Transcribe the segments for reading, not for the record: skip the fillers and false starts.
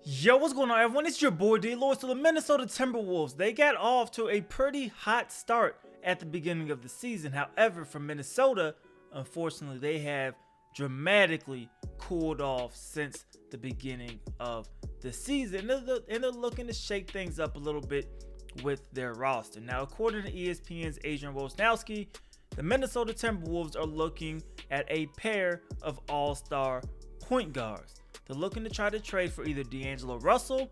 Yo, what's going on, everyone? It's your boy DLloyd. So the Minnesota Timberwolves, they got off to a pretty hot start at the beginning of the season. However, for Minnesota, unfortunately, they have dramatically cooled off since the beginning of the season. And they're looking to shake things up a little bit with their roster. Now, according to ESPN's Adrian Wojnarowski, the Minnesota Timberwolves are looking at a pair of all-star point guards. They're looking to try to trade for either D'Angelo Russell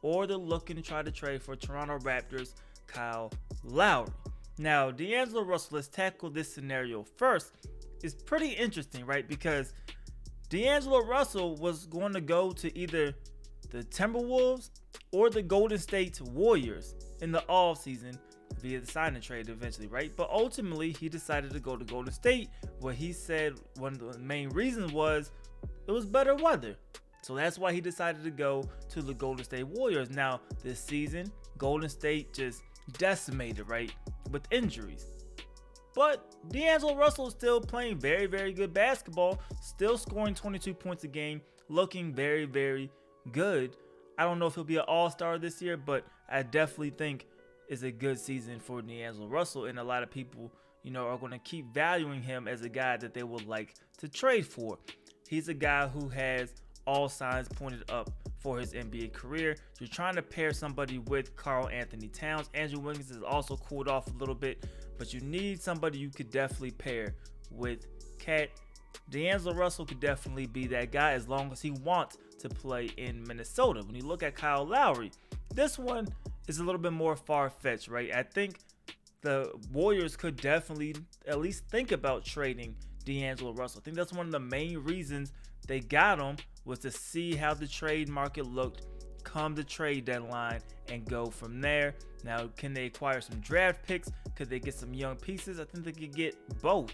or they're looking to try to trade for Toronto Raptors' Kyle Lowry. Now, D'Angelo Russell, let's tackle this scenario first. It's pretty interesting, right? Because D'Angelo Russell was going to go to either the Timberwolves or the Golden State Warriors in the offseason via the sign and trade eventually, right? But ultimately, he decided to go to Golden State, where he said one of the main reasons was it was better weather. So that's why he decided to go to the Golden State Warriors. Now, this season, Golden State just decimated, right, with injuries. But D'Angelo Russell is still playing very, very good basketball, still scoring 22 points a game, looking very, very good. I don't know if he'll be an all-star this year, but I definitely think it's a good season for D'Angelo Russell, and a lot of people, are going to keep valuing him as a guy that they would like to trade for. He's a guy who has all signs pointed up for his NBA career. You're trying to pair somebody with Karl Anthony Towns. Andrew Wiggins has also cooled off a little bit, but you need somebody you could definitely pair with Cat. D'Angelo Russell could definitely be that guy as long as he wants to play in Minnesota. When you look at Kyle Lowry, this one is a little bit more far-fetched, right? I think the Warriors could definitely at least think about trading D'Angelo Russell. I think that's one of the main reasons they got him, was to see how the trade market looked come the trade deadline and go from there. Now, can they acquire some draft picks? Could they get some young pieces? I think they could get both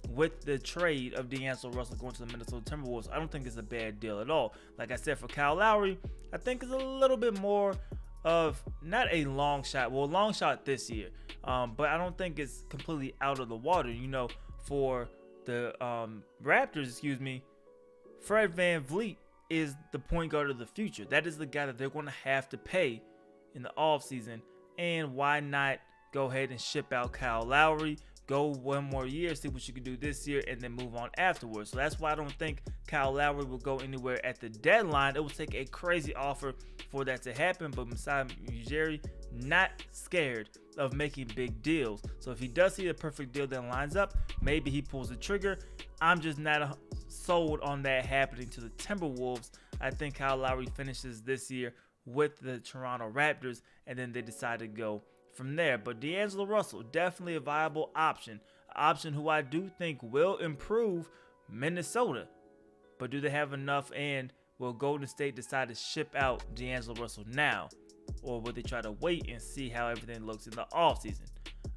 with the trade of D'Angelo Russell going to the Minnesota Timberwolves. I don't think it's a bad deal at all. Like I said, for Kyle Lowry, I think it's a little bit more of not a long shot. Well, a long shot this year, but I don't think it's completely out of the water. For the Raptors, Fred VanVleet is the point guard of the future. That is the guy that they're going to have to pay in the offseason. And why not go ahead and ship out Kyle Lowry, go one more year, see what you can do this year, and then move on afterwards. So that's why I don't think Kyle Lowry will go anywhere at the deadline. It will take a crazy offer for that to happen, but Masai Ujiri not scared of making big deals. So if he does see a perfect deal that lines up, maybe he pulls the trigger. I'm just not sold on that happening to the Timberwolves. I think Kyle Lowry finishes this year with the Toronto Raptors, and then they decide to go from there. But D'Angelo Russell, definitely a viable option. An option who I do think will improve Minnesota. But do they have enough, and will Golden State decide to ship out D'Angelo Russell now? Or will they try to wait and see how everything looks in the offseason?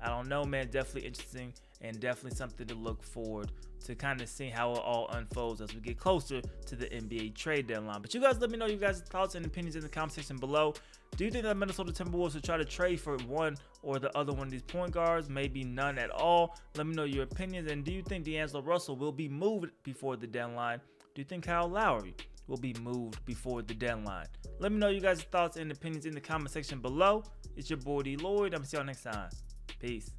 I don't know, man. Definitely interesting and definitely something to look forward to, kind of seeing how it all unfolds as we get closer to the NBA trade deadline. But you guys let me know your guys' thoughts and opinions in the comment section below. Do you think that Minnesota Timberwolves should try to trade for one or the other one of these point guards? Maybe none at all. Let me know your opinions. And do you think D'Angelo Russell will be moved before the deadline? Do you think Kyle Lowry will be moved before the deadline? Let me know you guys' thoughts and opinions in the comment section below. It's your boy DLloyd. I'm gonna see y'all next time. Peace.